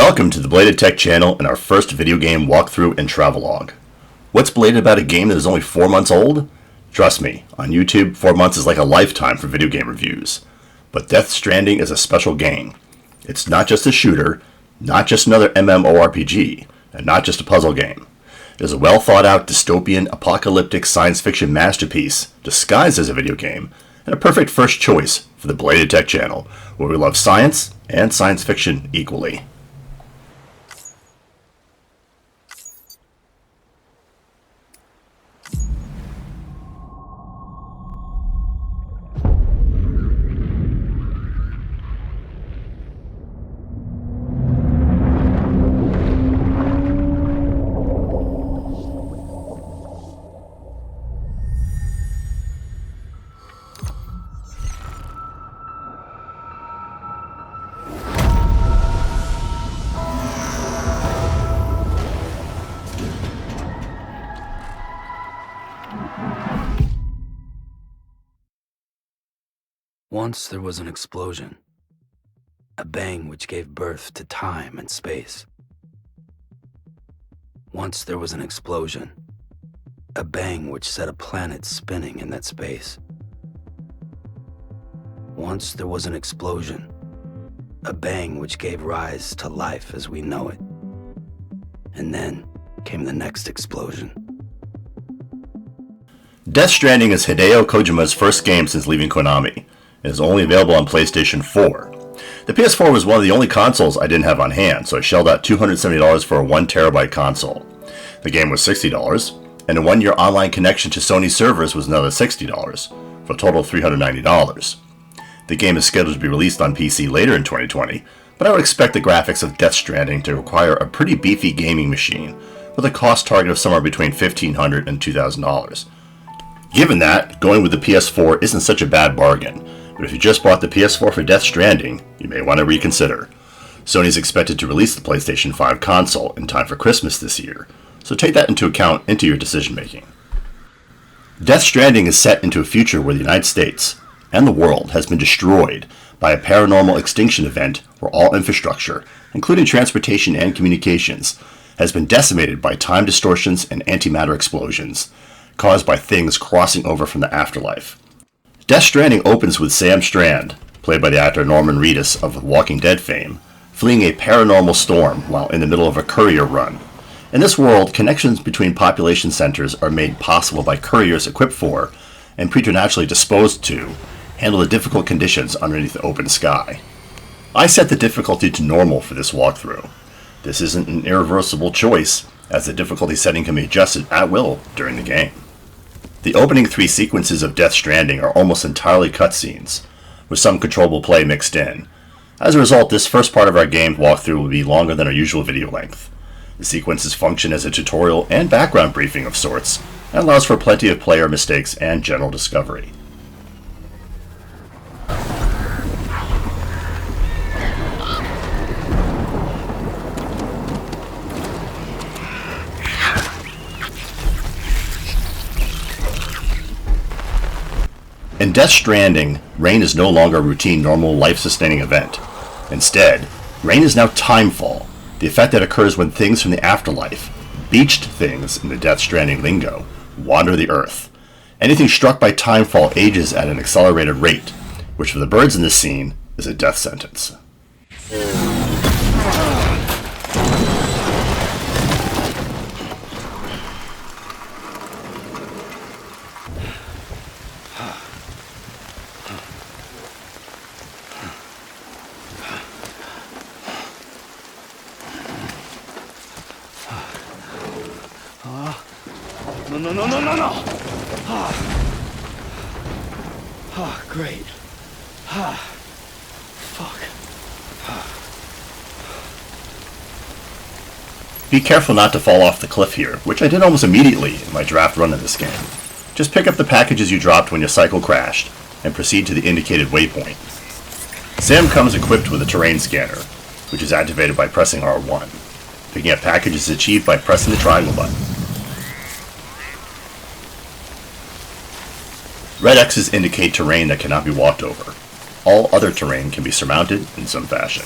Welcome to the Belated Tech channel and our first video game walkthrough and travelogue. What's belated about a game that is only 4 months old? Trust me, on YouTube, 4 months is like a lifetime for video game reviews. But Death Stranding is a special game. It's not just a shooter, not just another MMORPG, and not just a puzzle game. It is a well thought out dystopian apocalyptic science fiction masterpiece disguised as a video game, and a perfect first choice for the Belated Tech channel, where we love science and science fiction equally. Once there was an explosion, a bang which gave birth to time and space. Once there was an explosion, a bang which set a planet spinning in that space. Once there was an explosion, a bang which gave rise to life as we know it. And then came the next explosion. Death Stranding is Hideo Kojima's first game since leaving Konami. It is only available on PlayStation 4. The PS4 was one of the only consoles I didn't have on hand, so I shelled out $270 for a 1TB console. The game was $60, and a 1-year online connection to Sony servers was another $60, for a total of $390. The game is scheduled to be released on PC later in 2020, but I would expect the graphics of Death Stranding to require a pretty beefy gaming machine, with a cost target of somewhere between $1,500 and $2,000. Given that, going with the PS4 isn't such a bad bargain, but if you just bought the PS4 for Death Stranding, you may want to reconsider. Sony is expected to release the PlayStation 5 console in time for Christmas this year, so take that into account into your decision making. Death Stranding is set into a future where the United States and the world has been destroyed by a paranormal extinction event where all infrastructure, including transportation and communications, has been decimated by time distortions and antimatter explosions caused by things crossing over from the afterlife. Death Stranding opens with Sam Strand, played by the actor Norman Reedus of Walking Dead fame, fleeing a paranormal storm while in the middle of a courier run. In this world, connections between population centers are made possible by couriers equipped for, and preternaturally disposed to, handle the difficult conditions underneath the open sky. I set the difficulty to normal for this walkthrough. This isn't an irreversible choice, as the difficulty setting can be adjusted at will during the game. The opening 3 sequences of Death Stranding are almost entirely cutscenes, with some controllable play mixed in. As a result, this first part of our game walkthrough will be longer than our usual video length. The sequences function as a tutorial and background briefing of sorts, and allows for plenty of player mistakes and general discovery. In Death Stranding, rain is no longer a routine, normal, life-sustaining event. Instead, rain is now timefall, the effect that occurs when things from the afterlife, beached things in the Death Stranding lingo, wander the earth. Anything struck by timefall ages at an accelerated rate, which for the birds in this scene is a death sentence. No. Great. Fuck. Be careful not to fall off the cliff here, which I did almost immediately in my draft run of this game. Just pick up the packages you dropped when your cycle crashed, and proceed to the indicated waypoint. Sam comes equipped with a terrain scanner, which is activated by pressing R1. Picking up packages is achieved by pressing the triangle button. Red X's indicate terrain that cannot be walked over. All other terrain can be surmounted in some fashion.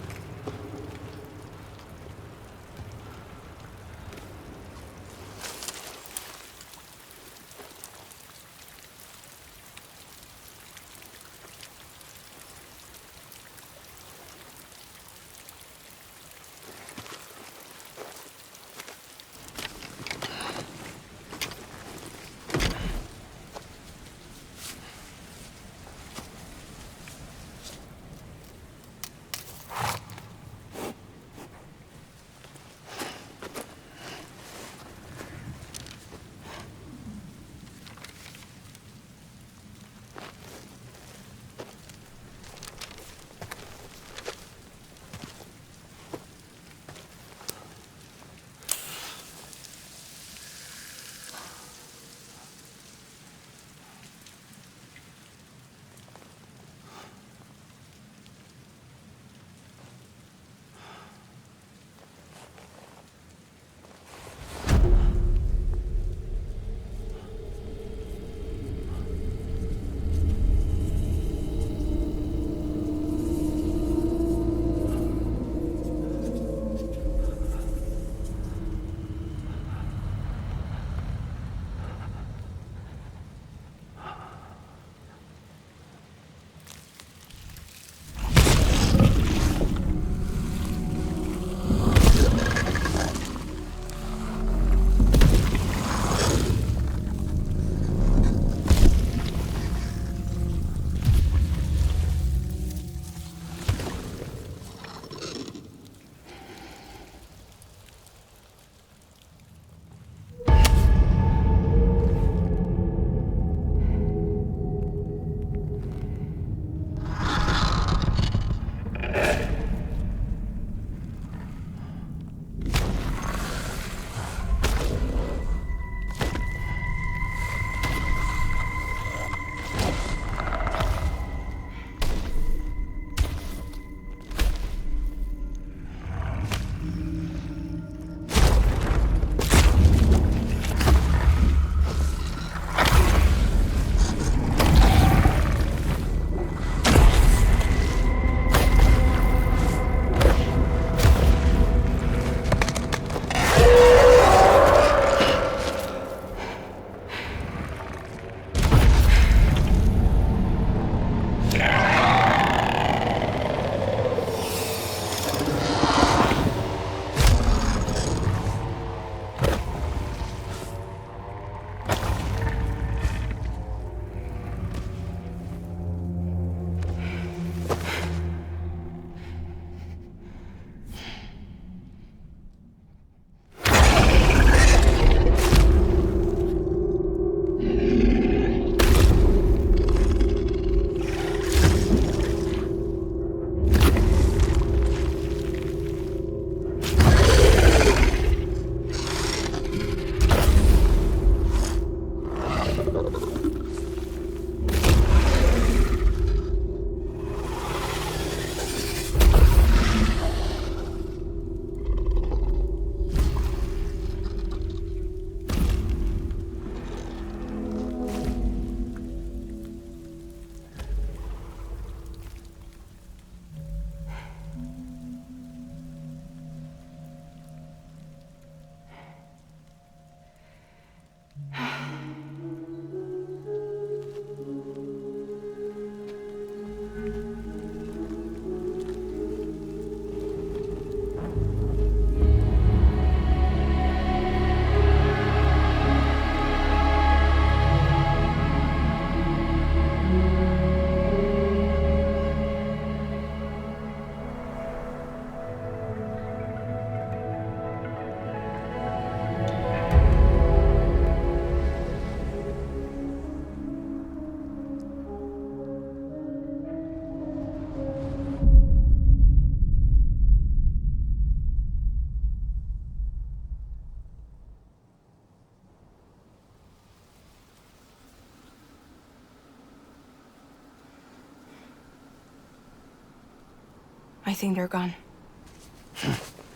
I think they're gone.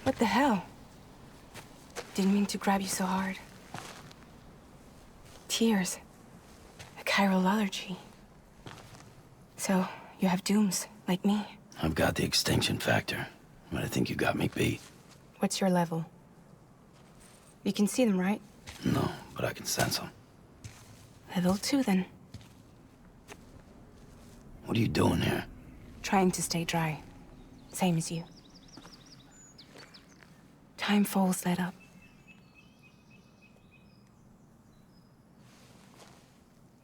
What the hell? Didn't mean to grab you so hard. Tears. A chiral allergy. So, you have dooms, like me. I've got the extinction factor, but I think you got me beat. What's your level? You can see them, right? No, but I can sense them. Level 2, then. What are you doing here? Trying to stay dry. Same as you. Timefall's let up.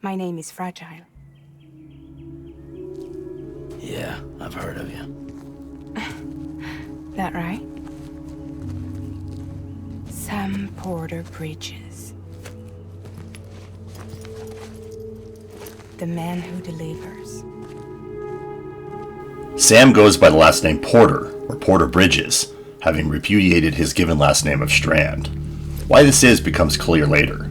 My name is Fragile. Yeah, I've heard of you. That right? Sam Porter Bridges. The man who delivers. Sam goes by the last name Porter, or Porter Bridges, having repudiated his given last name of Strand. Why this is becomes clear later.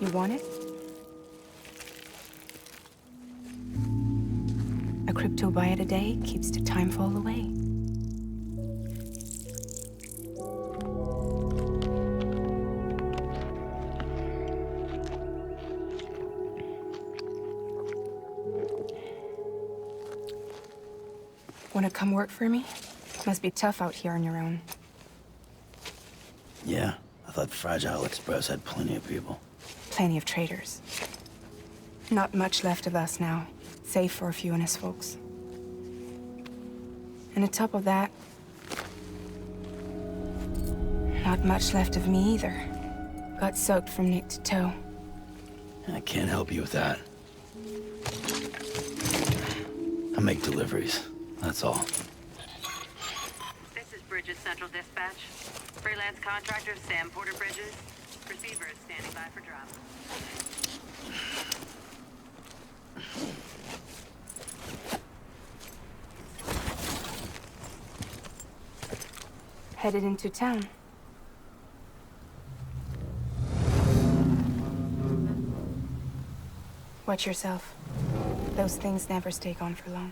You want it? A crypto byte a day keeps the timefall away. Wanna come work for me? Must be tough out here on your own. Yeah, I thought Fragile Express had plenty of people. Plenty of traitors. Not much left of us now, save for a few honest folks. And on top of that, not much left of me either. Got soaked from neck to toe. I can't help you with that. I make deliveries, that's all. This is Bridges Central Dispatch. Freelance contractor Sam Porter Bridges. Receiver is standing by for drop. Headed into town. Watch yourself. Those things never stay gone for long.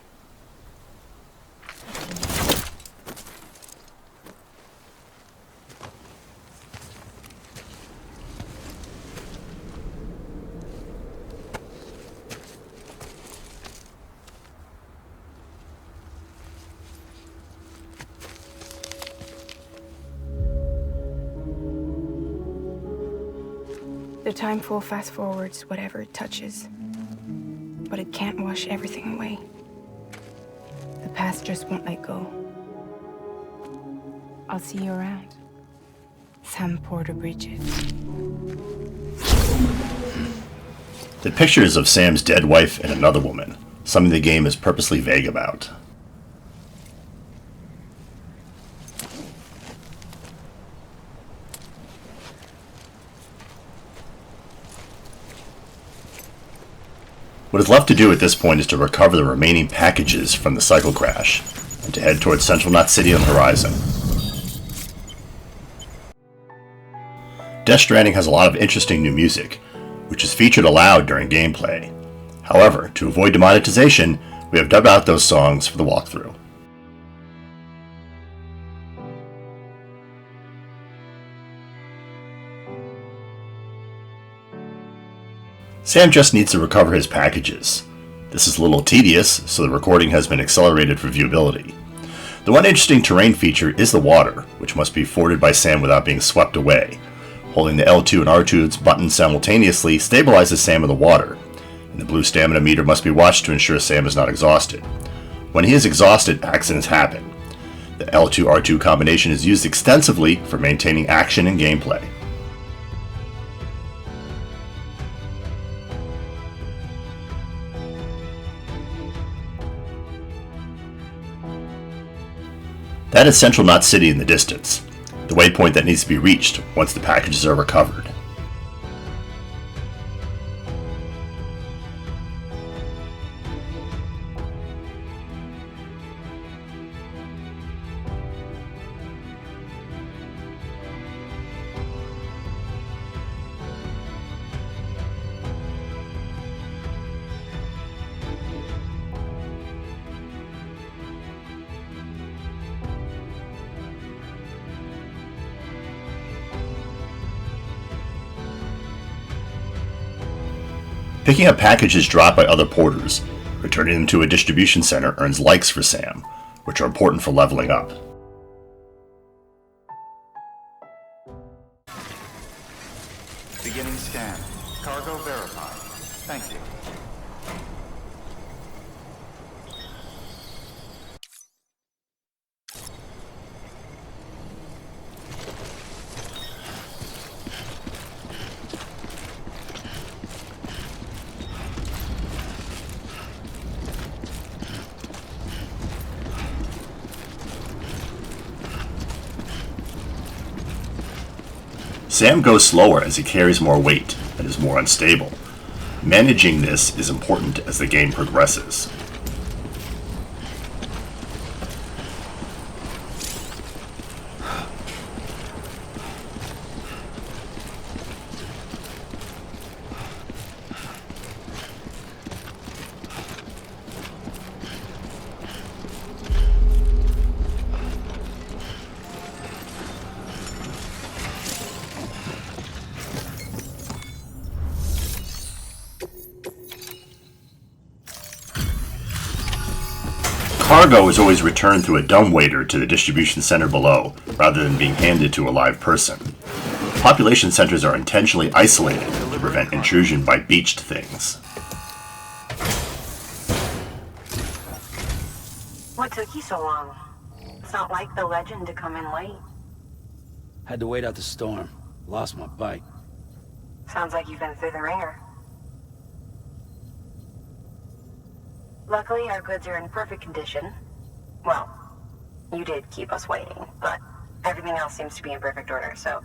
The timefall fast forwards whatever it touches, but it can't wash everything away. The past just won't let go. I'll see you around. Sam Porter Bridges. The pictures of Sam's dead wife and another woman, something the game is purposely vague about. What is left to do at this point is to recover the remaining packages from the cycle crash, and to head towards Central Knot City on the horizon. Death Stranding has a lot of interesting new music, which is featured aloud during gameplay. However, to avoid demonetization, we have dubbed out those songs for the walkthrough. Sam just needs to recover his packages. This is a little tedious, so the recording has been accelerated for viewability. The one interesting terrain feature is the water, which must be forded by Sam without being swept away. Holding the L2 and R2 buttons simultaneously stabilizes Sam in the water, and the blue stamina meter must be watched to ensure Sam is not exhausted. When he is exhausted, accidents happen. The L2-R2 combination is used extensively for maintaining action and gameplay. That is Central Knot City in the distance, the waypoint that needs to be reached once the packages are recovered. Picking up packages dropped by other porters, returning them to a distribution center earns likes for Sam, which are important for leveling up. Beginning scan. Cargo verified. Thank you. Sam goes slower as he carries more weight and is more unstable. Managing this is important as the game progresses. Cargo is always returned through a dumbwaiter to the distribution center below, rather than being handed to a live person. Population centers are intentionally isolated to prevent intrusion by beached things. What took you so long? It's not like the legend to come in late. Had to wait out the storm. Lost my bike. Sounds like you've been through the ringer. Luckily, our goods are in perfect condition. Well, you did keep us waiting, but everything else seems to be in perfect order, so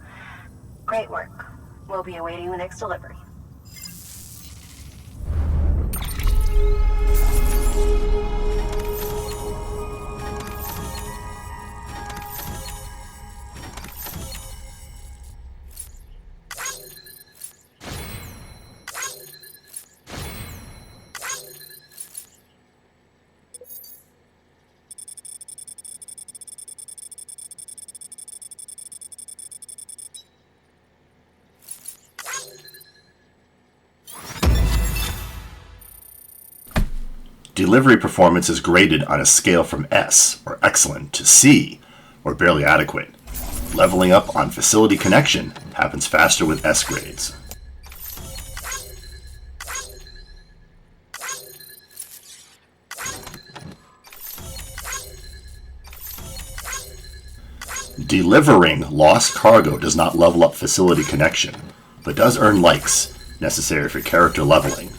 great work. We'll be awaiting the next delivery. Delivery performance is graded on a scale from S, or excellent, to C, or barely adequate. Leveling up on facility connection happens faster with S grades. Delivering lost cargo does not level up facility connection, but does earn likes, necessary for character leveling.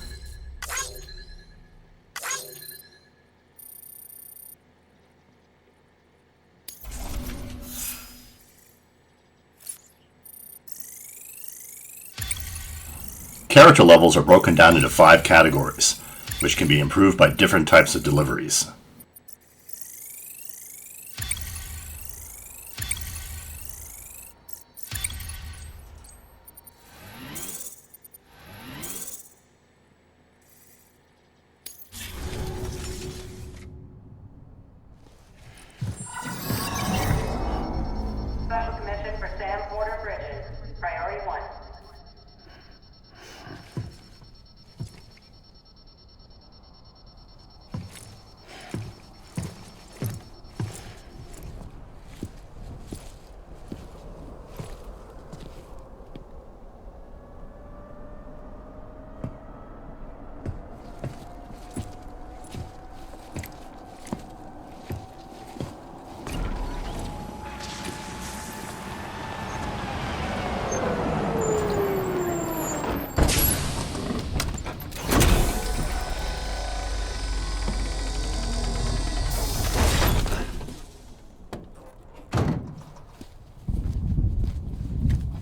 Character levels are broken down into 5 categories, which can be improved by different types of deliveries. Special commission for Sam Porter Bridges. Priority 1.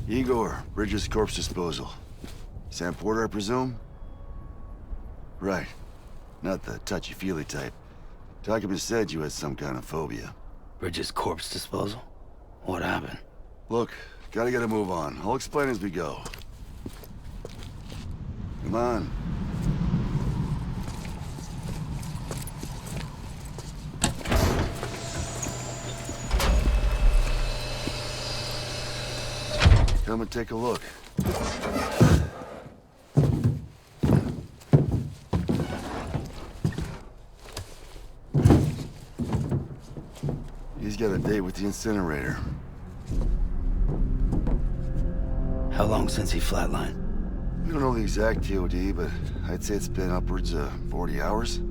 Igor, Bridges corpse disposal. Sam Porter, I presume? Right. Not the touchy-feely type. Document said you had some kind of phobia. Bridges corpse disposal? What happened? Look, gotta get a move on. I'll explain as we go. Come on. Come and take a look. He's got a date with the incinerator. How long since he flatlined? We don't know the exact TOD, but I'd say it's been upwards of 40 hours.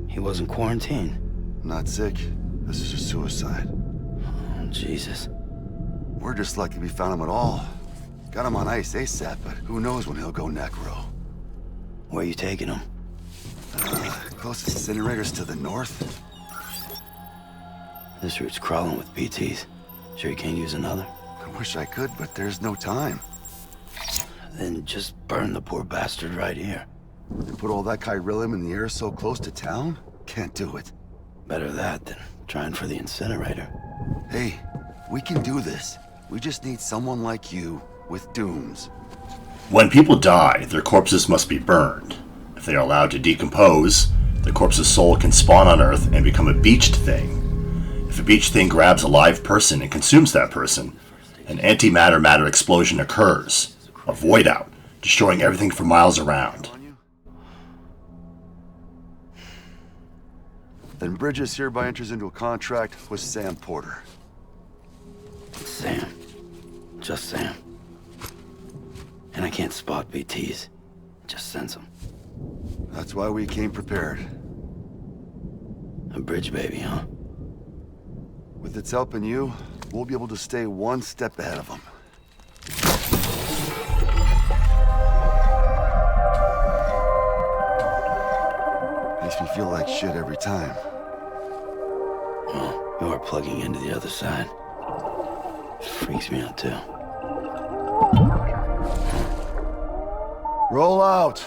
He wasn't quarantined. Not sick. This is a suicide. Oh, Jesus. We're just lucky we found him at all. Got him on ice ASAP, but who knows when he'll go necro. Where you taking him? Closest incinerators to the north. This route's crawling with BTs. Sure you can't use another? I wish I could, but there's no time. Then just burn the poor bastard right here. And put all that chiralium in the air so close to town? Can't do it. Better that than trying for the incinerator. Hey, we can do this. We just need someone like you with dooms. When people die, their corpses must be burned. If they are allowed to decompose, the corpse's soul can spawn on Earth and become a beached thing. If a beached thing grabs a live person and consumes that person, an antimatter-matter explosion occurs, a void out, destroying everything for miles around. Then Bridges hereby enters into a contract with Sam Porter. Sam. Just Sam. And I can't spot BTs. Just sense them. That's why we came prepared. A bridge baby, huh? With its help and you, we'll be able to stay one step ahead of them. Makes me feel like shit every time. Well, you're plugging into the other side. Freaks me out, too. Roll out!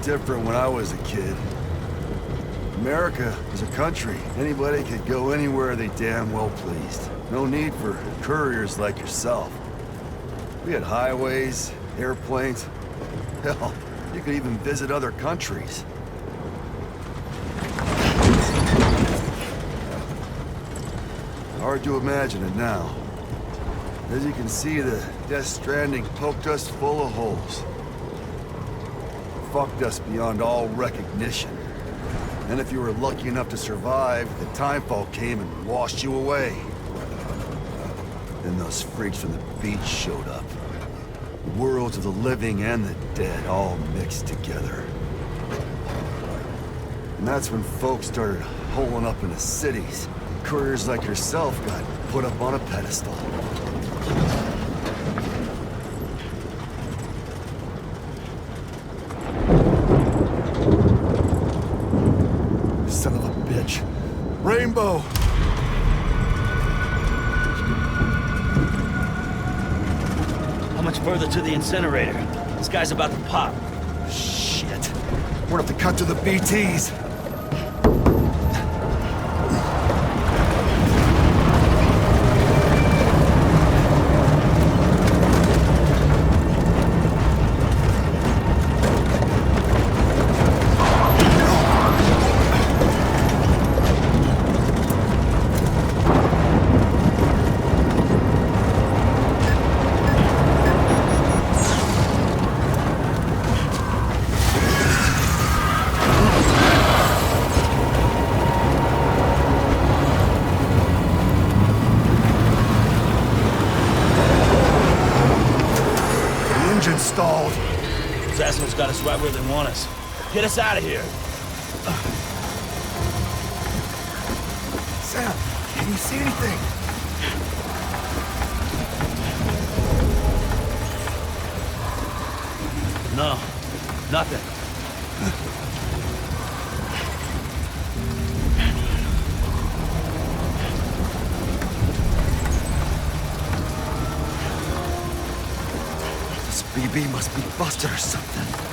Different when I was a kid. America was a country. Anybody could go anywhere they damn well pleased. No need for couriers like yourself. We had highways, airplanes. Hell, you could even visit other countries. Hard to imagine it now. As you can see, the Death Stranding poked us full of holes. Fucked us beyond all recognition. And if you were lucky enough to survive, the timefall came and washed you away. Then those freaks from the beach showed up. Worlds of the living and the dead all mixed together. And that's when folks started holing up into cities. Couriers like yourself got put up on a pedestal. Son of a bitch. Rainbow! How much further to the incinerator? This guy's about to pop. Shit. We're gonna have to cut to the BTs. Stalled. Those assholes got us right where they want us. Get us out of here. Sam, can you see anything? No, nothing. BB must be busted or something.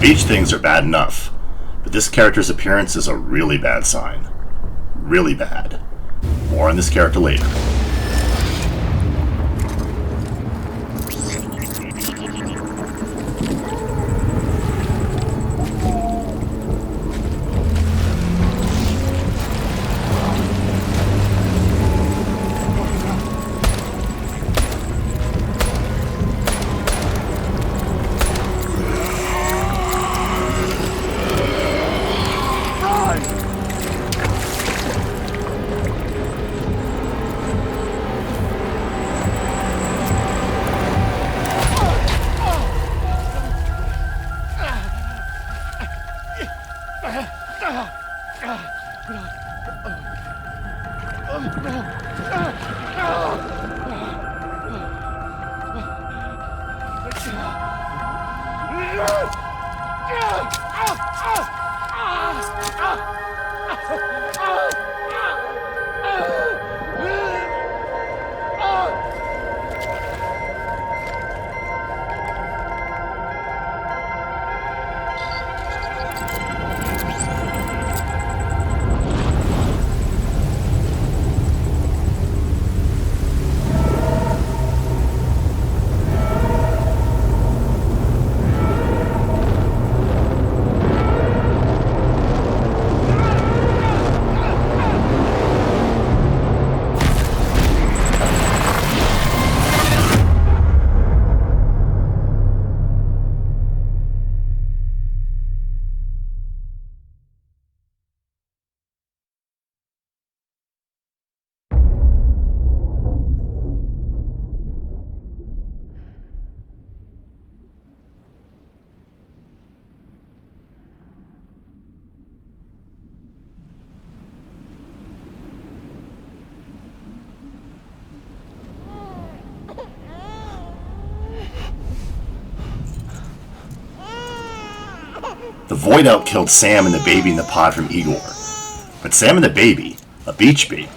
Beach things are bad enough, but this character's appearance is a really bad sign. Really bad. More on this character later. The void out killed Sam and the baby in the pod from Igor. But Sam and the baby, a beach baby,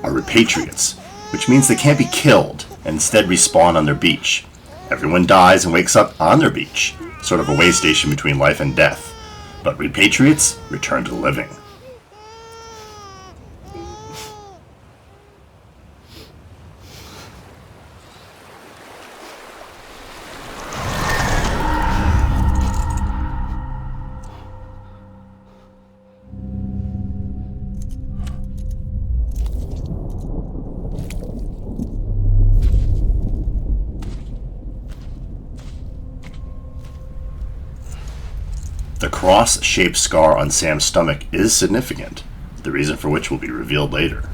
are repatriates, which means they can't be killed and instead respawn on their beach. Everyone dies and wakes up on their beach, sort of a way station between life and death. But repatriates return to the living. The cross-shaped scar on Sam's stomach is significant, the reason for which will be revealed later.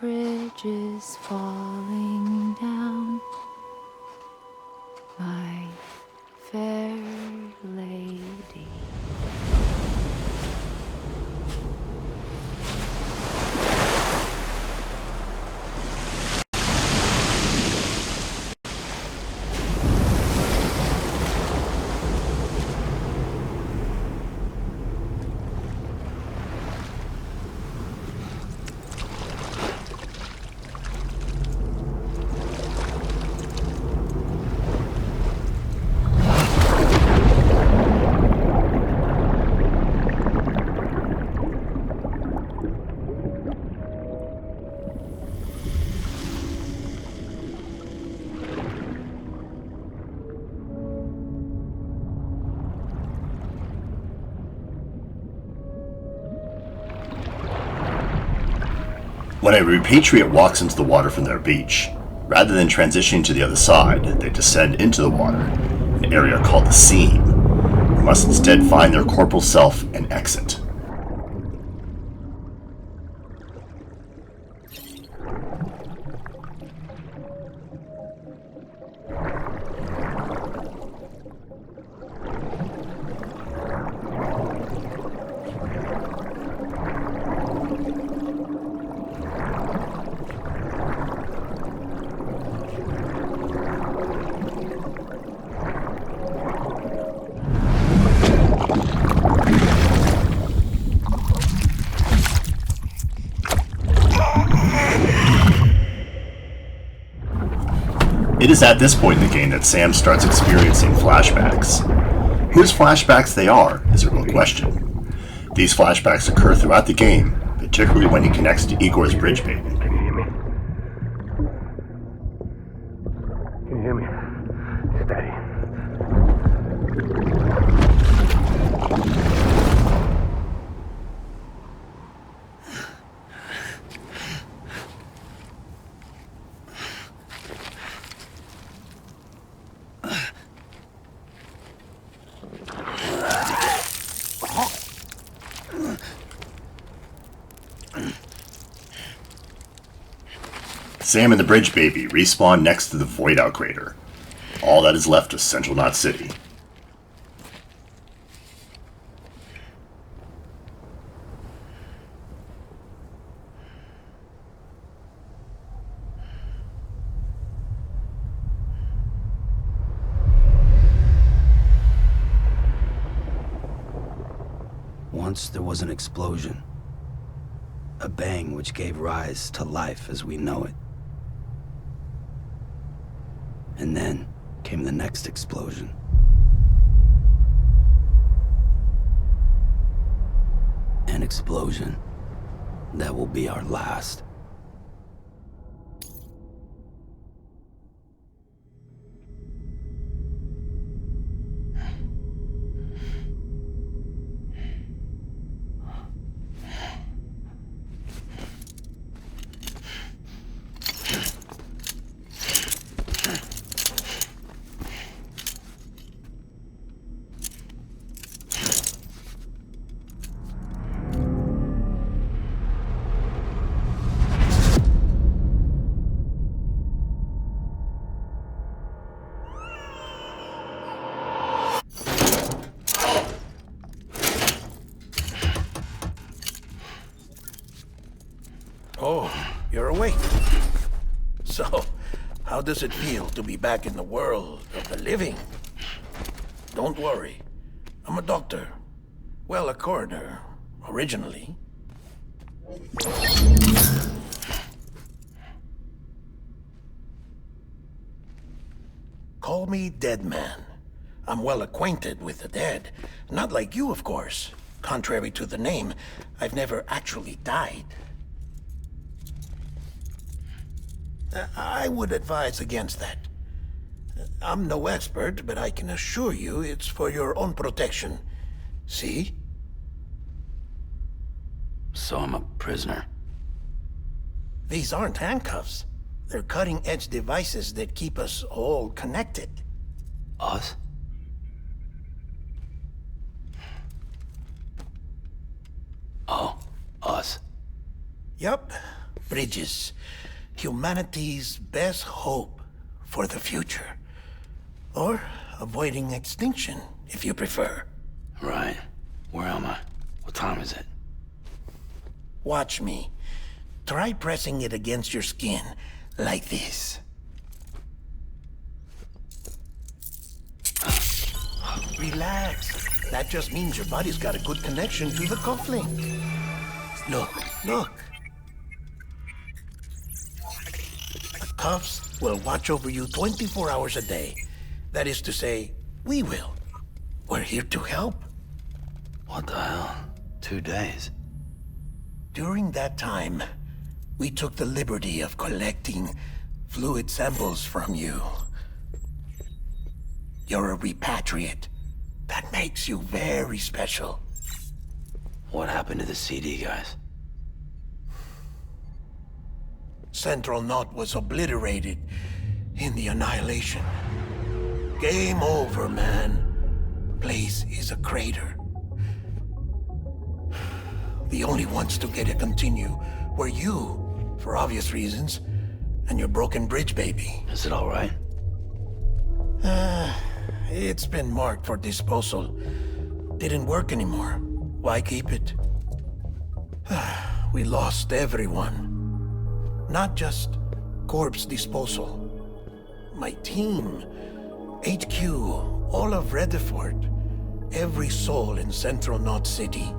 Bridges falling down, my fair lady. When a repatriate walks into the water from their beach, rather than transitioning to the other side, they descend into the water, an area called the seam, and must instead find their corporal self and exit. is at this point in the game that Sam starts experiencing flashbacks. Whose flashbacks they are is a real question. These flashbacks occur throughout the game, particularly when he connects to Igor's bridge baby. Can you hear me? Can you hear me? Steady. Sam and the bridge baby respawn next to the Void Out crater. All that is left of Central Knot City. Once there was an explosion. A bang which gave rise to life as we know it. And then came the next explosion. An explosion that will be our last. Oh, you're awake. So, how does it feel to be back in the world of the living? Don't worry. I'm a doctor. Well, a coroner, originally. Call me Dead Man. I'm well acquainted with the dead. Not like you, of course. Contrary to the name, I've never actually died. I would advise against that. I'm no expert, but I can assure you it's for your own protection. See? So I'm a prisoner. These aren't handcuffs. They're cutting-edge devices that keep us all connected. Us? Oh, us. Yup. Bridges. Humanity's best hope for the future. Or avoiding extinction, if you prefer. Right. Where am I? What time is it? Watch me. Try pressing it against your skin, like this. Relax. That just means your body's got a good connection to the cufflink. Look. The cuffs will watch over you 24 hours a day. That is to say, we will. We're here to help. What the hell? 2 days? During that time, we took the liberty of collecting fluid samples from you. You're a repatriate. That makes you very special. What happened to the CD guys? Central Knot was obliterated in the Annihilation. Game over, man. Place is a crater. The only ones to get to continue were you, for obvious reasons, and your broken bridge baby. Is it all right? It's been marked for disposal. Didn't work anymore. Why keep it? We lost everyone. Not just corpse disposal. My team, HQ, all of Redford, every soul in Central Knot City.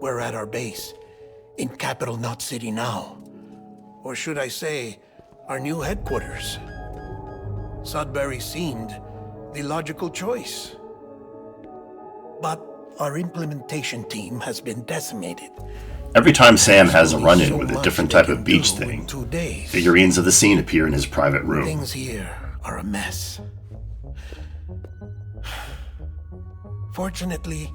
We're at our base, in Capital Knot City now. Or should I say, our new headquarters. Sudbury seemed the logical choice. But our implementation team has been decimated. Every time Sam has a There's run-in so with a much different they type can of beach do in thing, 2 days. figurines of the scene appear in his private room. Things here are a mess. Fortunately,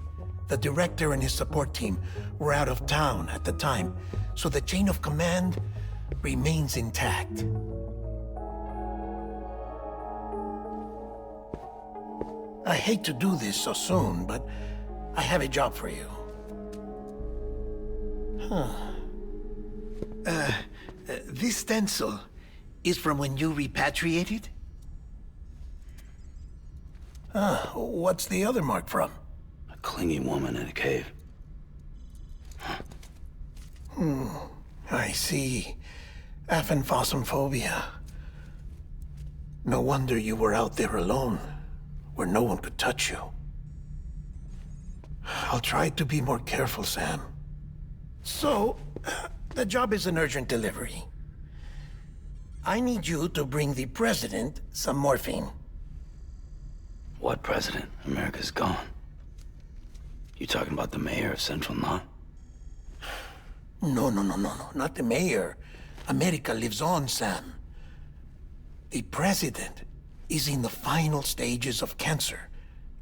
the director and his support team were out of town at the time, so the chain of command remains intact. I hate to do this so soon, but I have a job for you. This stencil is from when you repatriated? What's the other mark from? A clingy woman in a cave. I see. Aphenphosmphobia. No wonder you were out there alone, where no one could touch you. I'll try to be more careful, Sam. So, the job is an urgent delivery. I need you to bring the president some morphine. What president? America's gone. You talking about the mayor of Central Knot? No, not the mayor. America lives on, Sam. The president is in the final stages of cancer,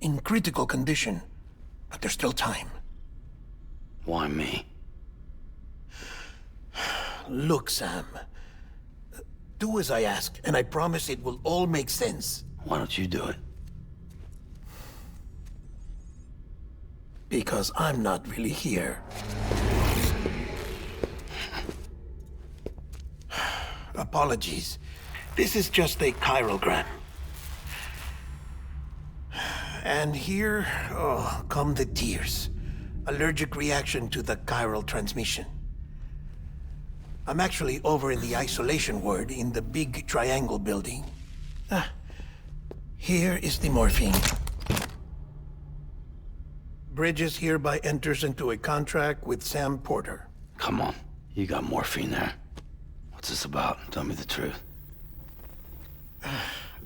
in critical condition, but there's still time. Why me? Look, Sam. Do as I ask, and I promise it will all make sense. Why don't you do it? Because I'm not really here. Apologies. This is just a chirogram. And here, come the tears. Allergic reaction to the chiral transmission. I'm actually over in the isolation ward in the big triangle building. Here is the morphine. Bridges hereby enters into a contract with Sam Porter. Come on. You got morphine there. What's this about? Tell me the truth.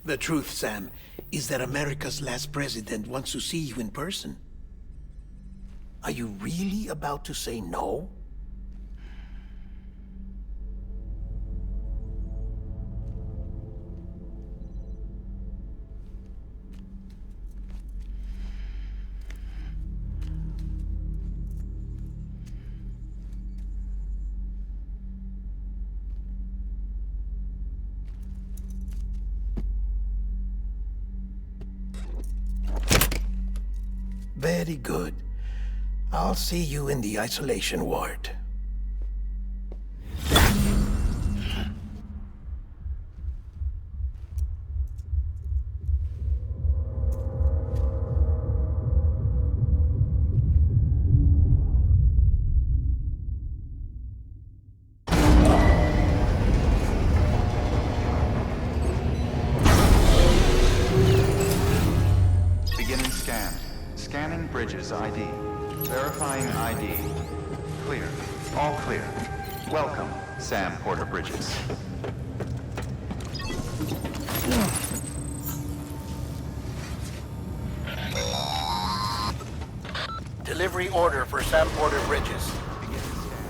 The truth, Sam, is that America's last president wants to see you in person. Are you really about to say no? Very good. I'll see you in the isolation ward. Beginning scan. Scanning Bridges ID. Verifying ID. Clear. All clear. Welcome, Sam Porter Bridges. Delivery order for Sam Porter Bridges.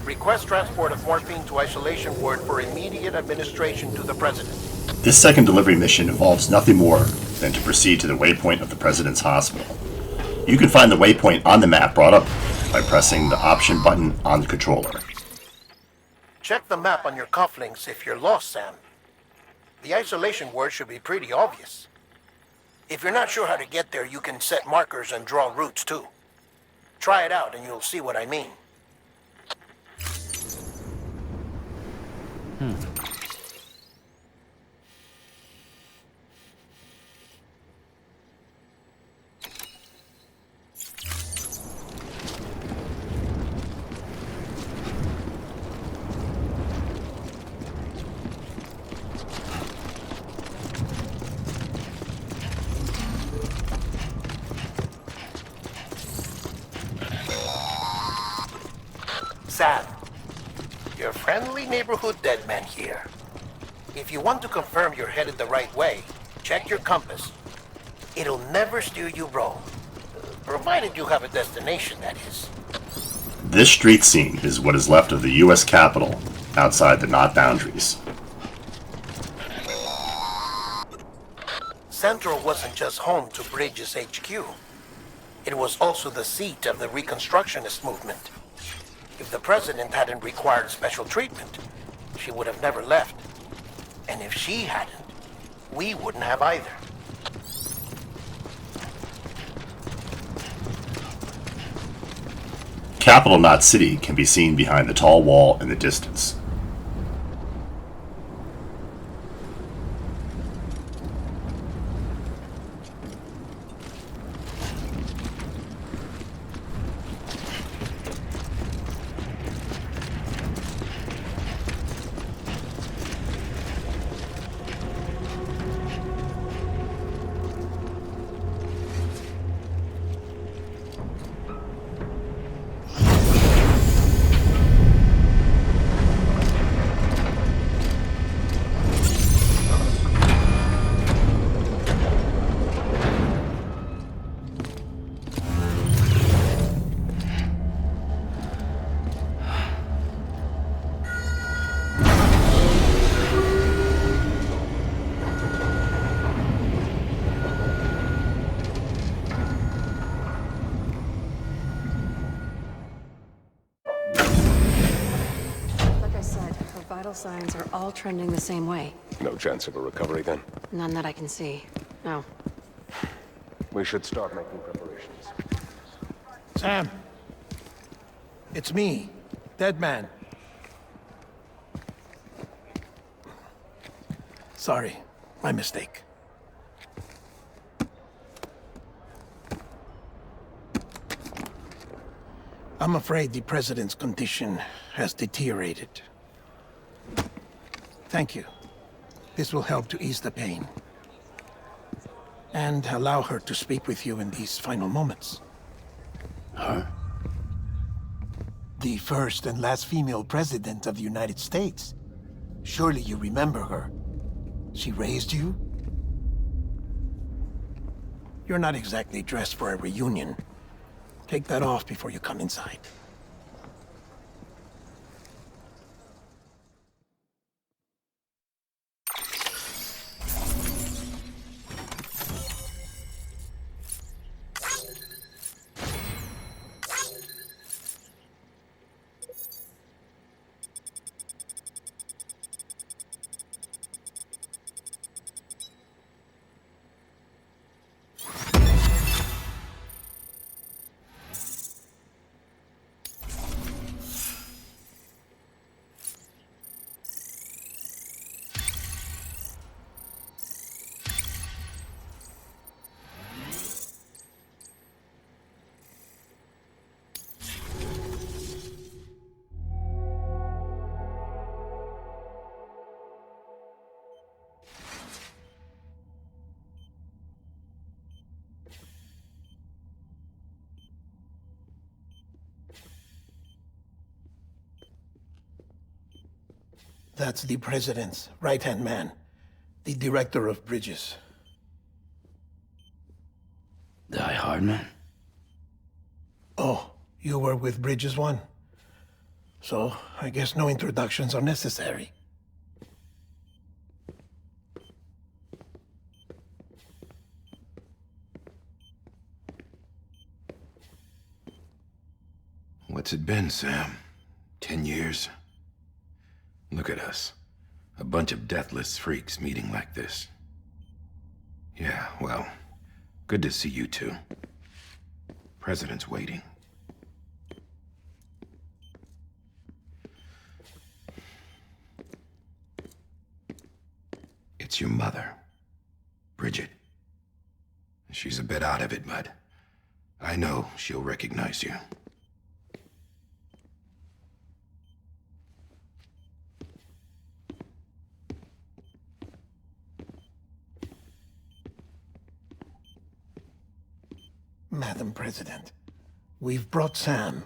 Request transport of morphine to isolation ward for immediate administration to the president. This second delivery mission involves nothing more than to proceed to the waypoint of the President's hospital. You can find the waypoint on the map brought up by pressing the option button on the controller. Check the map on your cufflinks if you're lost, Sam. The isolation word should be pretty obvious. If you're not sure how to get there, you can set markers and draw routes too. Try it out and you'll see what I mean. Sam, Your friendly neighborhood dead man here. If you want to confirm you're headed the right way, check your compass. It'll never steer you wrong. Provided you have a destination, that is. This street scene is what is left of the U.S. Capitol outside the knot boundaries. Central wasn't just home to Bridges HQ. It was also the seat of the Reconstructionist movement. If the president hadn't required special treatment, she would have never left. And if she hadn't, we wouldn't have either. Capitol Knot City can be seen behind the tall wall in the distance. Vital signs are all trending the same way. No chance of a recovery then? None that I can see. No. We should start making preparations. Sam. It's me, Dead Man. Sorry, my mistake. I'm afraid the president's condition has deteriorated. Thank you. This will help to ease the pain. And allow her to speak with you in these final moments. Her? The first and last female president of the United States. Surely you remember her. She raised you? You're not exactly dressed for a reunion. Take that off before you come inside. That's the president's right-hand man, the director of bridges. Die Hardman? Oh, you were with Bridges 1? So, I guess no introductions are necessary. What's it been, Sam? 10 years? Look at us. A bunch of deathless freaks meeting like this. Yeah, well, good to see you two. President's waiting. It's your mother, Bridget. She's a bit out of it, but I know she'll recognize you. Madam President, we've brought Sam.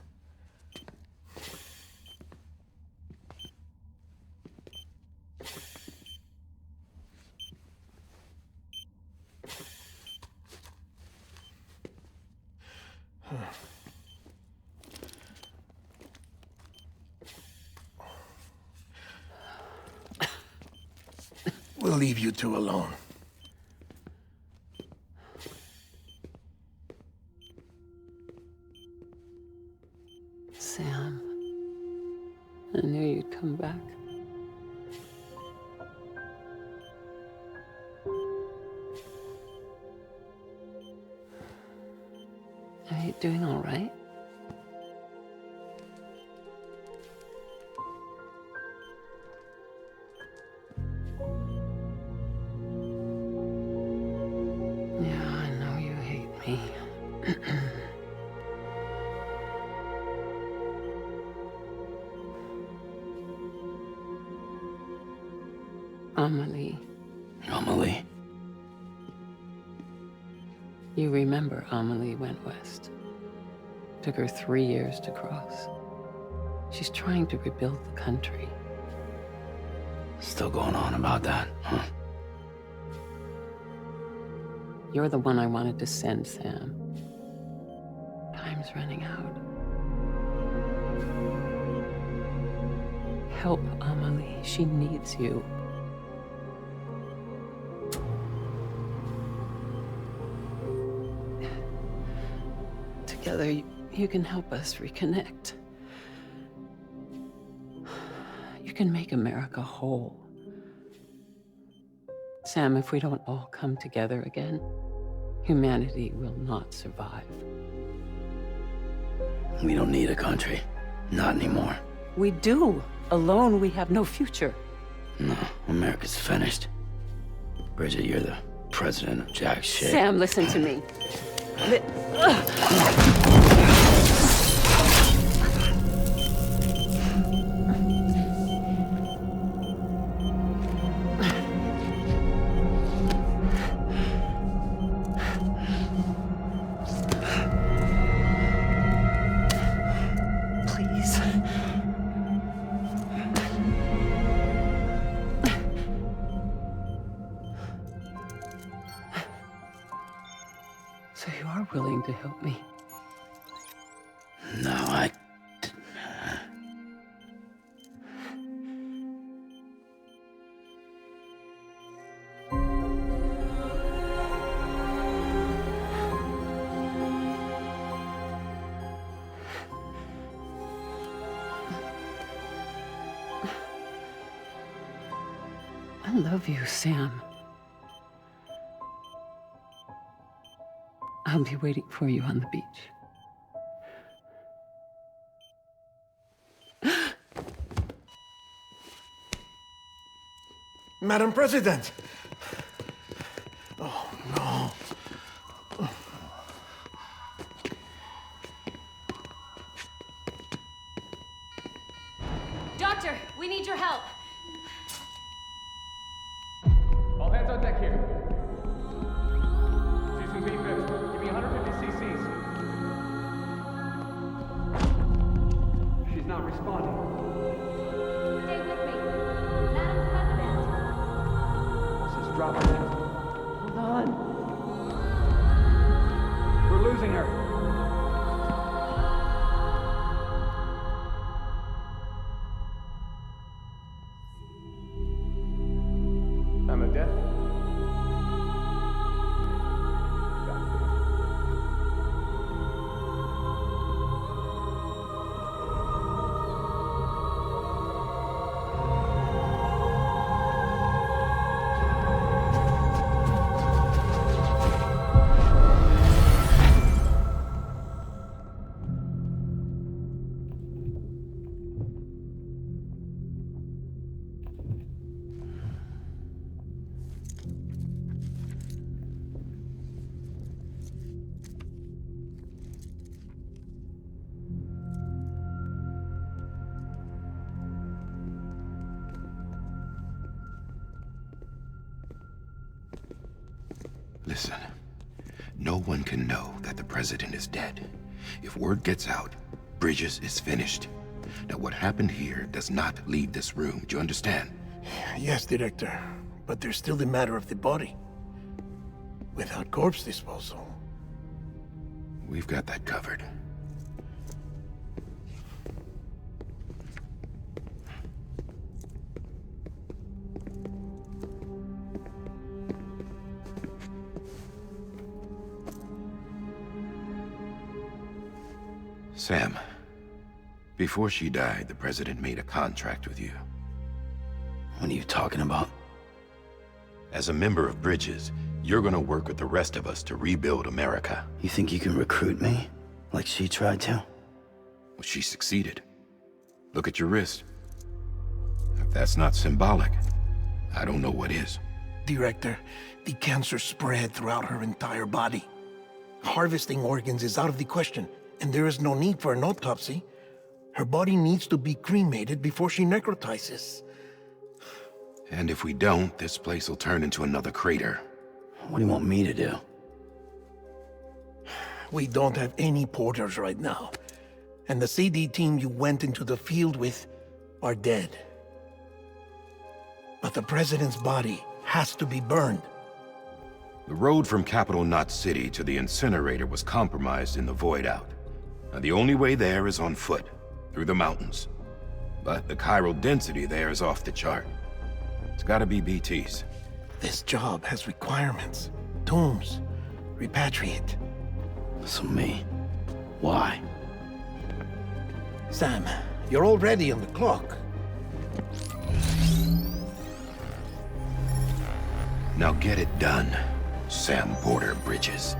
We'll leave you two alone. Sam, I knew you'd come back. Are you doing all right? Yeah, I know you hate me. Amelie. Amelie? You remember Amelie went west. Took her 3 years to cross. She's trying to rebuild the country. Still going on about that, huh? You're the one I wanted to send, Sam. Time's running out. Help Amelie. She needs you. Together, you can help us reconnect. You can make America whole. Sam, if we don't all come together again, humanity will not survive. We don't need a country. Not anymore. We do. Alone, we have no future. No, America's finished. Bridget, you're the president of jack shit. Sam, listen to me. Please. So you are willing to help me? No, I love you, Sam. I'll be waiting for you on the beach. Madam President! Oh, no. Doctor, we need your help. All hands on deck here. Season B fifth. Give me 150 cc's. She's not responding. Stay with me. Madam President. This is dropping. Hold on. We're losing her. Time of death? Listen, no one can know that the president is dead. If word gets out, Bridges is finished. Now, what happened here does not leave this room. Do you understand? Yes, Director. But there's still the matter of the body. without corpse disposal. We've got that covered. Sam, before she died, the President made a contract with you. What are you talking about? As a member of Bridges, you're gonna work with the rest of us to rebuild America. You think you can recruit me? Like she tried to? Well, she succeeded. Look at your wrist. If that's not symbolic, I don't know what is. Director, the cancer spread throughout her entire body. Harvesting organs is out of the question, and there is no need for an autopsy. Her body needs to be cremated before she necrotizes. And if we don't, this place will turn into another crater. What do you want me to do? We don't have any porters right now. And the CD team you went into the field with are dead. But the President's body has to be burned. The road from Capital Knot City to the incinerator was compromised in the void out. Now, the only way there is on foot, through the mountains. But the chiral density there is off the chart. It's gotta be BT's. This job has requirements. Tombs. Repatriate. So me? Why? Sam, you're already on the clock. Now get it done, Sam Porter Bridges.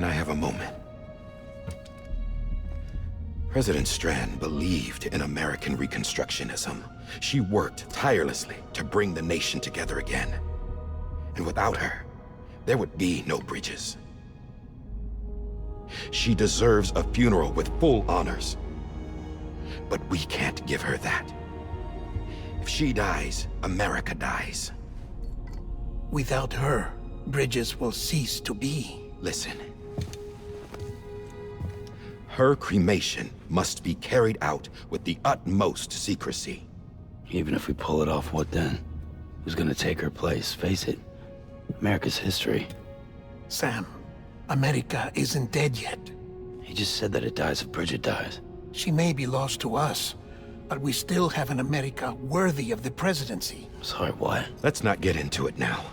Can I have a moment? President Strand believed in American Reconstructionism. She worked tirelessly to bring the nation together again. And without her, there would be no Bridges. She deserves a funeral with full honors. But we can't give her that. If she dies, America dies. Without her, Bridges will cease to be. Listen. Her cremation must be carried out with the utmost secrecy. Even if we pull it off, what then? Who's gonna take her place? Face it, America's history. Sam, America isn't dead yet. He just said that it dies if Bridget dies. She may be lost to us, but we still have an America worthy of the presidency. Sorry, what? Let's not get into it now.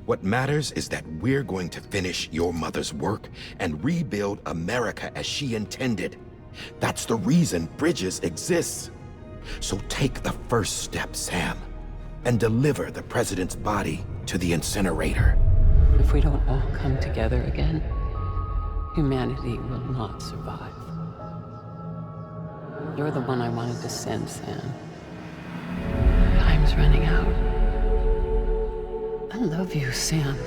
What matters is that we're going to finish your mother's work and rebuild America as she intended. That's the reason Bridges exists. So take the first step, Sam, and deliver the president's body to the incinerator. If we don't all come together again, humanity will not survive. You're the one I wanted to send, Sam. Time's running out. I love you, Sam.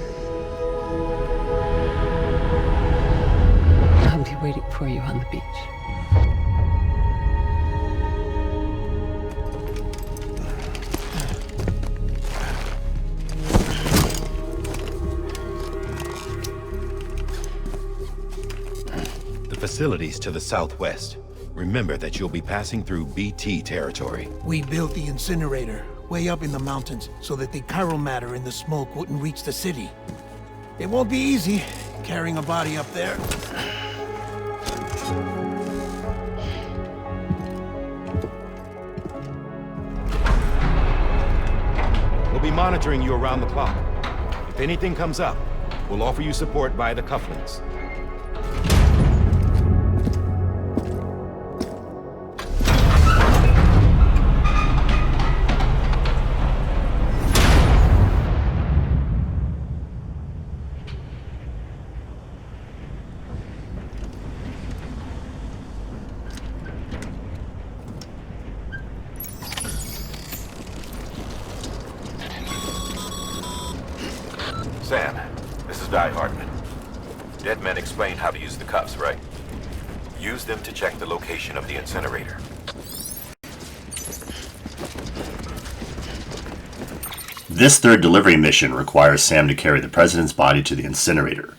I'll be waiting for you on the beach. The facilities to the southwest. Remember that you'll be passing through BT territory. We built the incinerator way up in the mountains so that the chiral matter in the smoke wouldn't reach the city. It won't be easy carrying a body up there. We'll be monitoring you around the clock. If anything comes up, we'll offer you support via the cufflinks. Sam, this is Di Hartman. Dead men explained how to use the cuffs, right? Use them to check the location of the incinerator. This third delivery mission requires Sam to carry the president's body to the incinerator.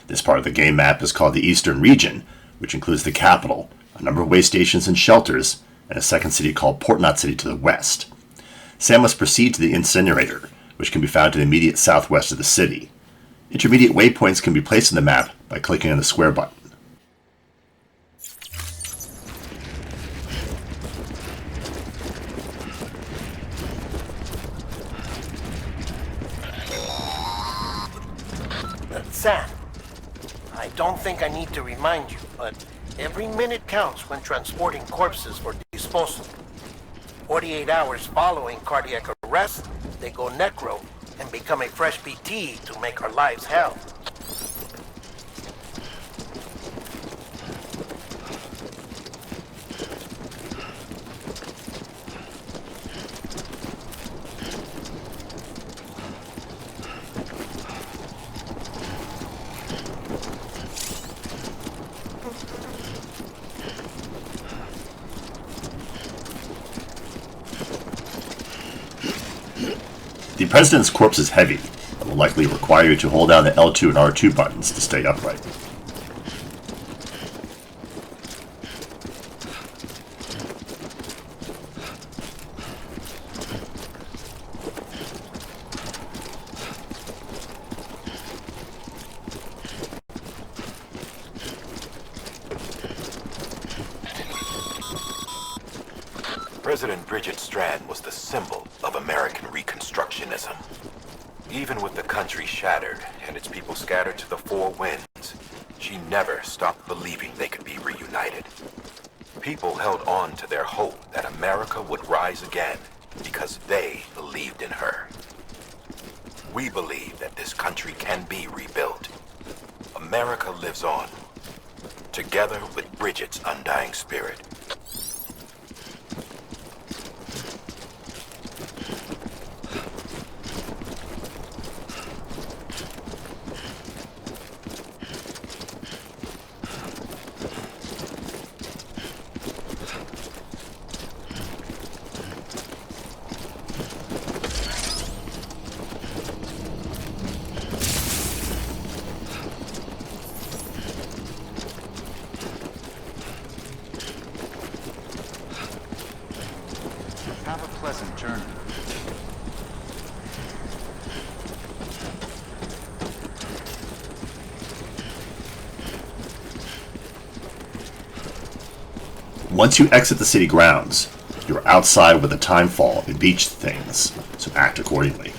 This part of the game map is called the Eastern Region, which includes the capital, a number of way stations and shelters, and a second city called Port Knot City to the west. Sam must proceed to the incinerator, which can be found to the immediate southwest of the city. Intermediate waypoints can be placed on the map by clicking on the square button. Sam, I don't think I need to remind you, but every minute counts when transporting corpses for disposal. 48 hours following cardiac arrest, they go necro and become a fresh PT to make our lives hell. The president's corpse is heavy and will likely require you to hold down the L2 and R2 buttons to stay upright. President Bridget Strand was the symbol of American Reconstructionism. Even with the country shattered and its people scattered to the four winds, she never stopped believing they could be reunited. People held on to their hope that America would rise again because they believed in her. We believe that this country can be rebuilt. America lives on, together with Bridget's undying spirit. Have a pleasant journey. Once you exit the city grounds, you're outside with a time fall and beach things, so act accordingly.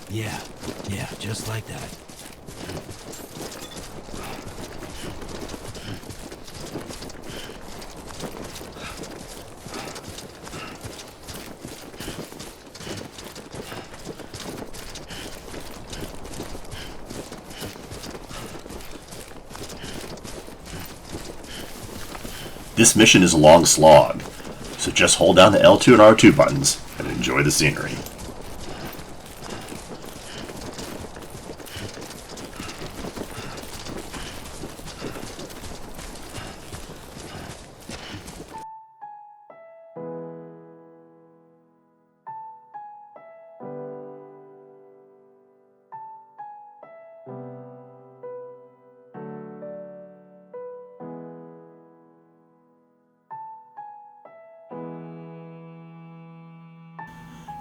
Yeah, just like that. This mission is a long slog, so just hold down the L2 and R2 buttons and enjoy the scenery.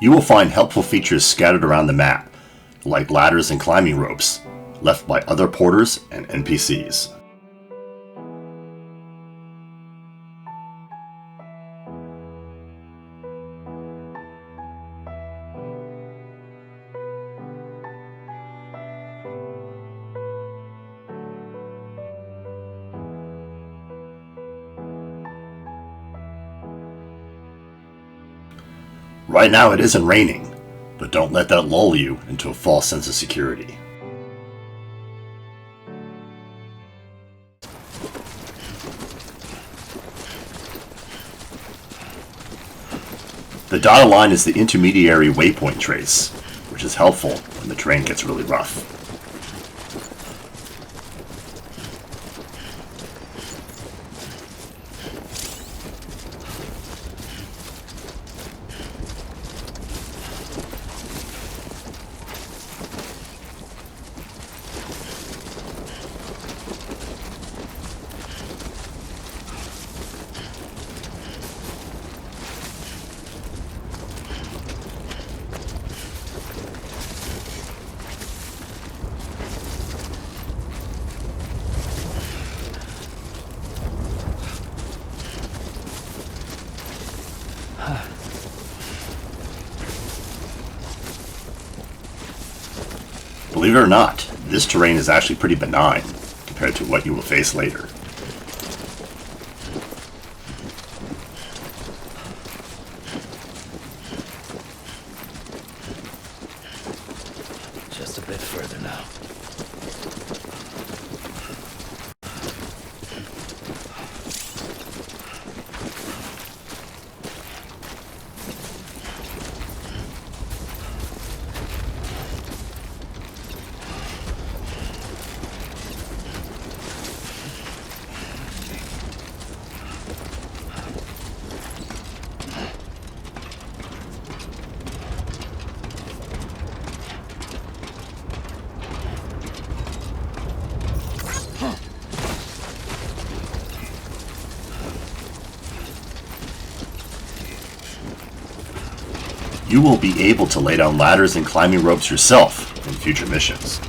You will find helpful features scattered around the map, like ladders and climbing ropes, left by other porters and NPCs. Right now it isn't raining, but don't let that lull you into a false sense of security. The dotted line is the intermediary waypoint trace, which is helpful when the terrain gets really rough. Believe it or not, this terrain is actually pretty benign compared to what you will face later. Just a bit further now. You will be able to lay down ladders and climbing ropes yourself in future missions.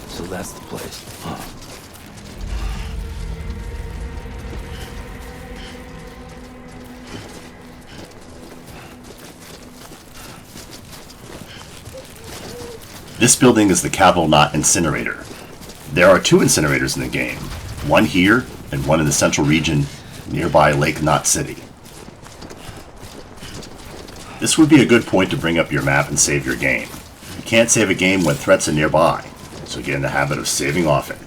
So that's the place, huh? This building is the Capital Knot Incinerator. There are 2 incinerators in the game, one here and one in the central region nearby Lake Knot City. This would be a good point to bring up your map and save your game. You can't save a game when threats are nearby, so get in the habit of saving often.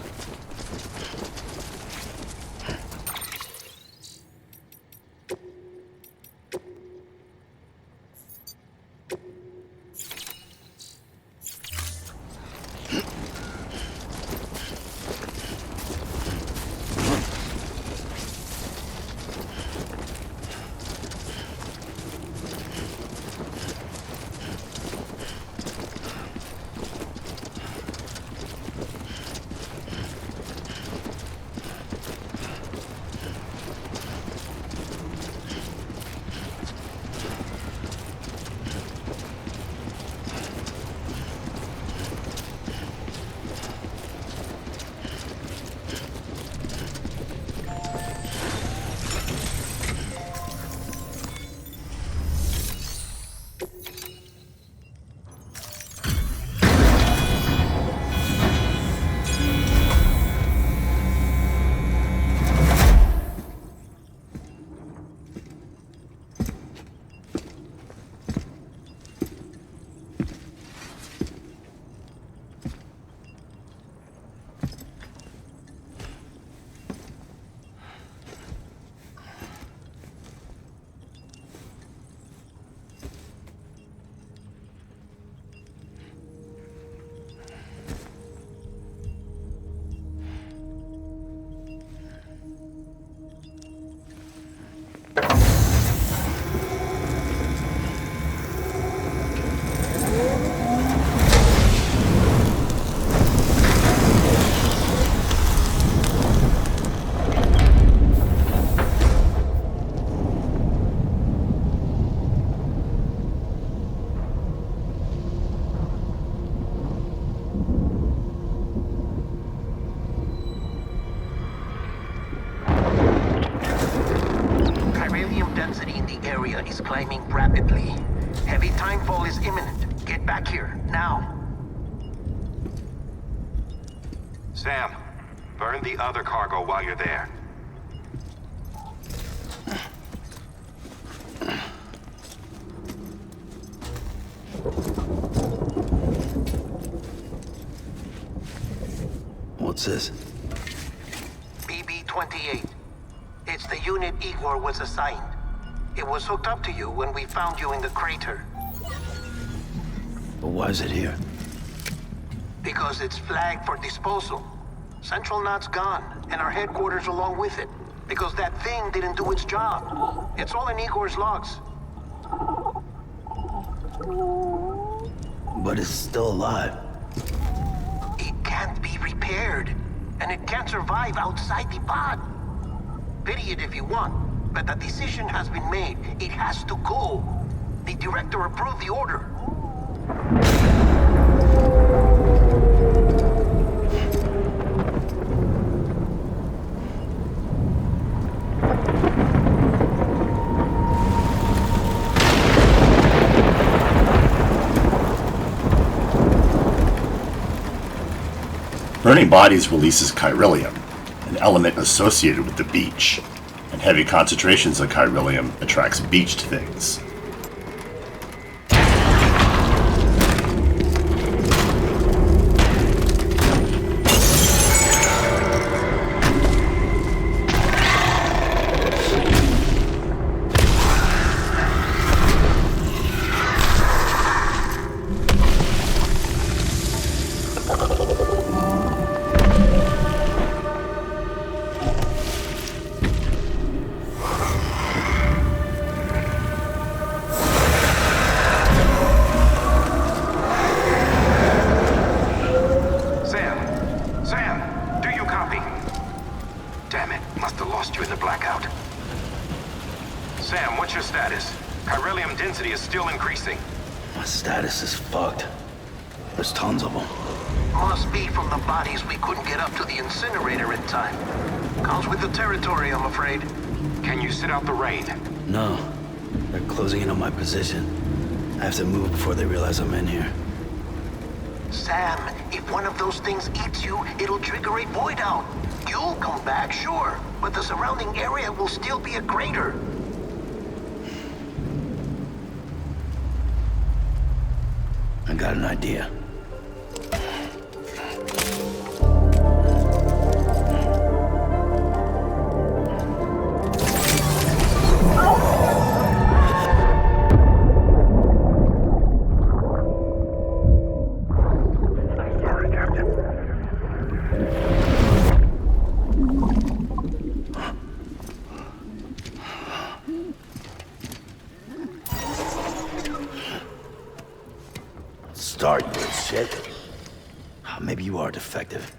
quietly. Heavy timefall is imminent. Get back here, now. Sam, burn the other cargo while you're there. What's this? BB-28. It's the unit Igor was assigned. It was hooked up to you when we found you in the crater. But why is it here? Because it's flagged for disposal. Central Knot's gone, and our headquarters along with it. Because that thing didn't do its job. It's all in Igor's logs. But it's still alive. It can't be repaired, and it can't survive outside the pod. Pity it if you want, but the decision has been made. It has to go. The director approved the order. Burning bodies releases chiralium, an element associated with the beach, and heavy concentrations of chiralium attracts beached things. My status is fucked. There's tons of them. Must be from the bodies we couldn't get up to the incinerator in time. Comes with the territory, I'm afraid. Can you sit out the rain? No. They're closing in on my position. I have to move before they realize I'm in here. Sam, if one of those things eats you, it'll trigger a void out. You'll come back, sure, but the surrounding area will still be a crater. I got an idea. Start, you little shit. Maybe you are defective.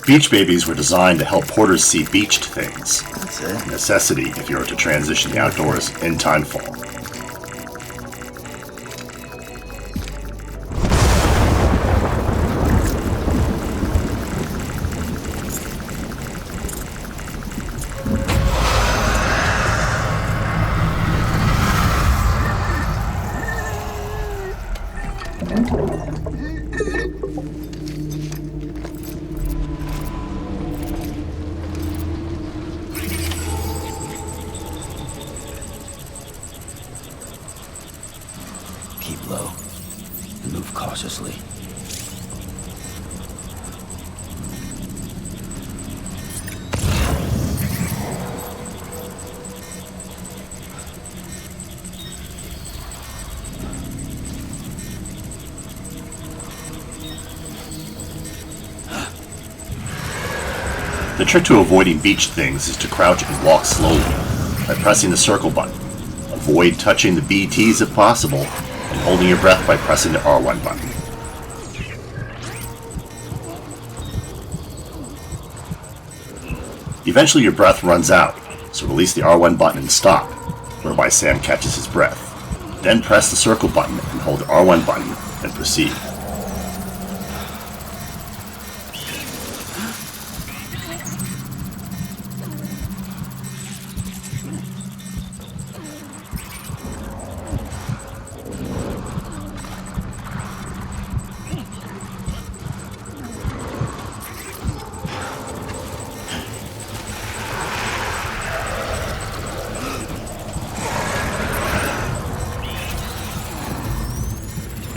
Beach babies were designed to help porters see beached things. That's it. A necessity if you are to transition the outdoors in timefall. Keep low and move cautiously. The trick to avoiding beached things is to crouch and walk slowly by pressing the circle button. Avoid touching the BTs if possible, and holding your breath by pressing the R1 button. Eventually your breath runs out, so release the R1 button and stop, whereby Sam catches his breath. Then press the circle button and hold the R1 button and proceed.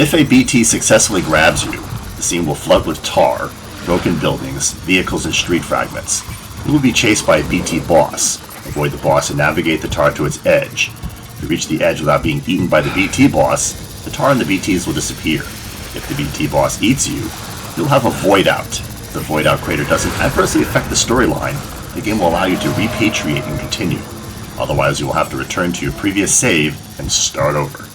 If a BT successfully grabs you, the scene will flood with tar, broken buildings, vehicles, and street fragments. You will be chased by a BT boss. Avoid the boss and navigate the tar to its edge. If you reach the edge without being eaten by the BT boss, the tar and the BTs will disappear. If the BT boss eats you, you'll have a void out. If the void out crater doesn't adversely affect the storyline, the game will allow you to repatriate and continue. Otherwise, you will have to return to your previous save and start over.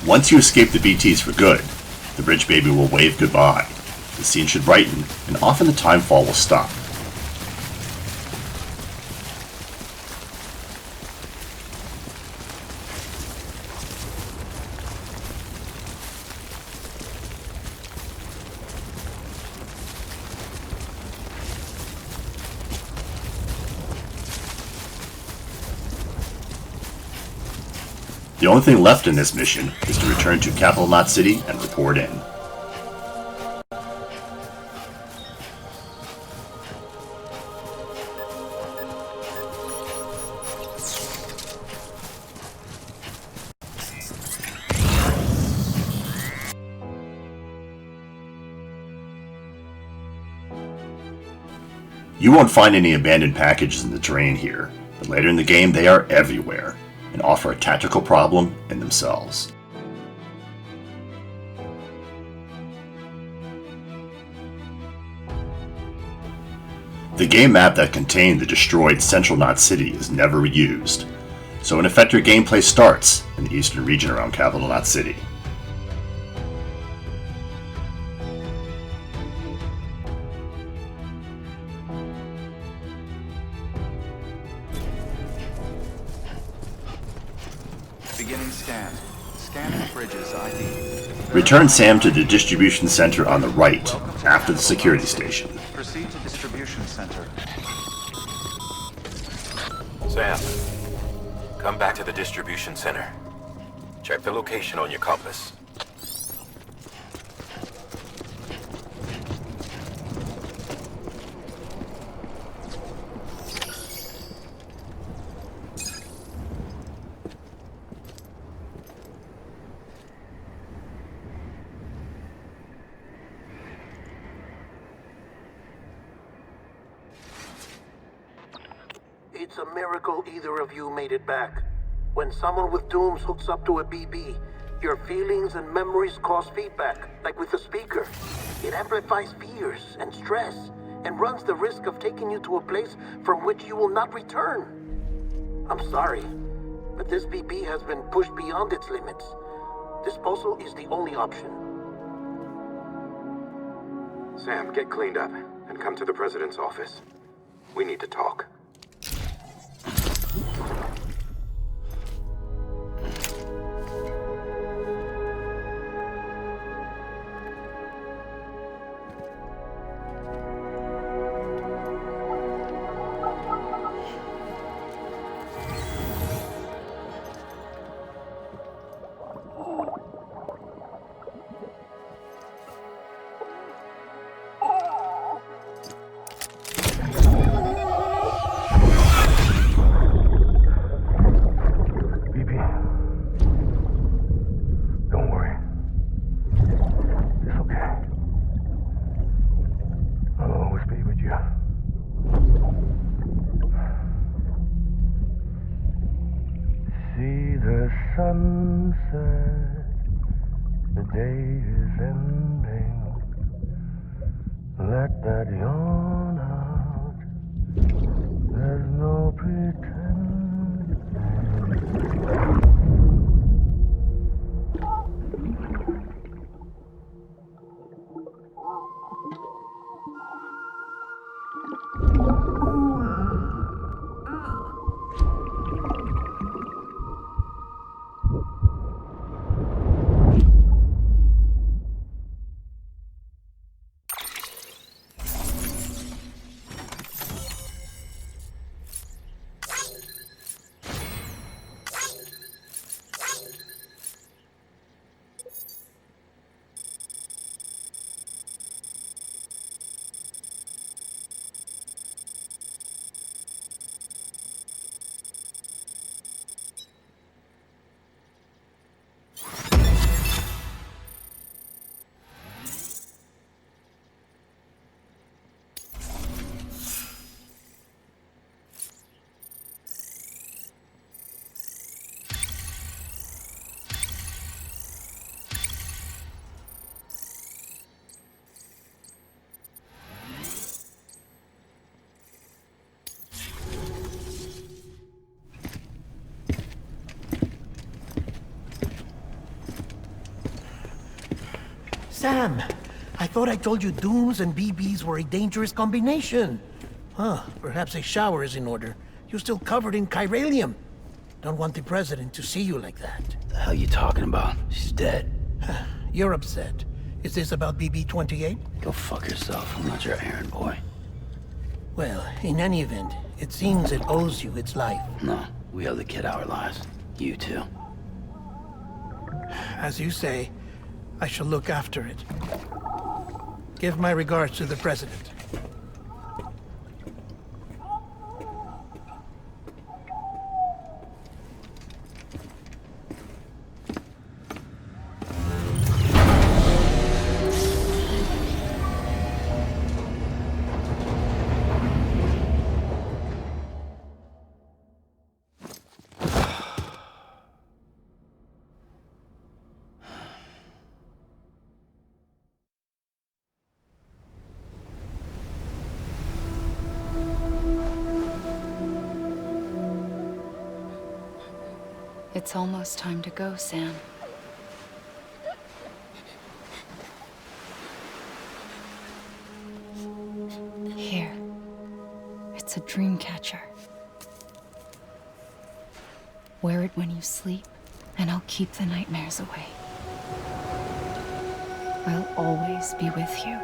Once you escape the BTs for good, the bridge baby will wave goodbye. The scene should brighten, and often the time fall will stop. The only thing left in this mission is to return to Capital Knot City and report in. You won't find any abandoned packages in the terrain here, but later in the game they are everywhere and offer a tactical problem in themselves. The game map that contained the destroyed Central Knot City is never reused, so in effect your gameplay starts in the eastern region around Capital Knot City. Beginning scan. Scanning bridges ID. Return Sam to the distribution center on the right, after the security station. Proceed to distribution center. Sam, come back to the distribution center. Check the location on your compass. It's a miracle either of you made it back. When someone with dooms hooks up to a BB, your feelings and memories cause feedback, like with a speaker. It amplifies fears and stress, and runs the risk of taking you to a place from which you will not return. I'm sorry, but this BB has been pushed beyond its limits. Disposal is the only option. Sam, get cleaned up and come to the President's office. We need to talk. Sunset, the day is ending. Let that yawn out. There's no pretending. Sam, I thought I told you dooms and BBs were a dangerous combination. Huh, perhaps a shower is in order. You're still covered in chiralium. Don't want the President to see you like that. The hell you talking about? She's dead. You're upset. Is this about BB-28? Go fuck yourself. I'm not your errand boy. Well, in any event, it seems it owes you its life. No, we owe the kid our lives. You too. As you say, I shall look after it. Give my regards to the President. It's almost time to go, Sam. Here. It's a dream catcher. Wear it when you sleep, and I'll keep the nightmares away. I'll always be with you.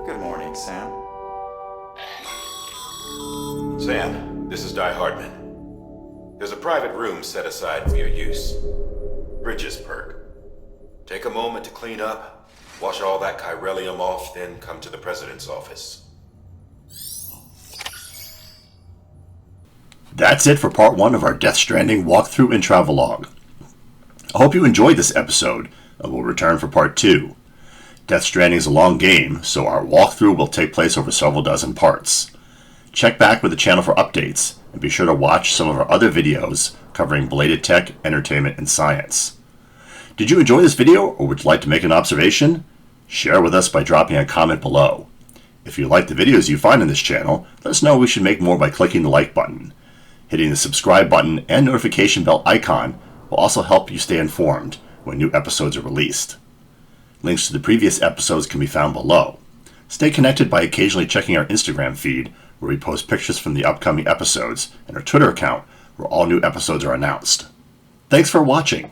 Good morning, Sam. Sam, this is Di Hardman. There's a private room set aside for your use. Bridges perk. Take a moment to clean up, wash all that chiralium off, then come to the President's office. That's it for part 1 of our Death Stranding walkthrough and travelogue. I hope you enjoyed this episode, and we'll return for part 2. Death Stranding is a long game, so our walkthrough will take place over several dozen parts. Check back with the channel for updates, and be sure to watch some of our other videos covering belated tech, entertainment, and science. Did you enjoy this video, or would you like to make an observation? Share with us by dropping a comment below. If you like the videos you find on this channel, let us know we should make more by clicking the like button. Hitting the subscribe button and notification bell icon will also help you stay informed when new episodes are released. Links to the previous episodes can be found below. Stay connected by occasionally checking our Instagram feed, where we post pictures from the upcoming episodes, and our Twitter account, where all new episodes are announced. Thanks for watching.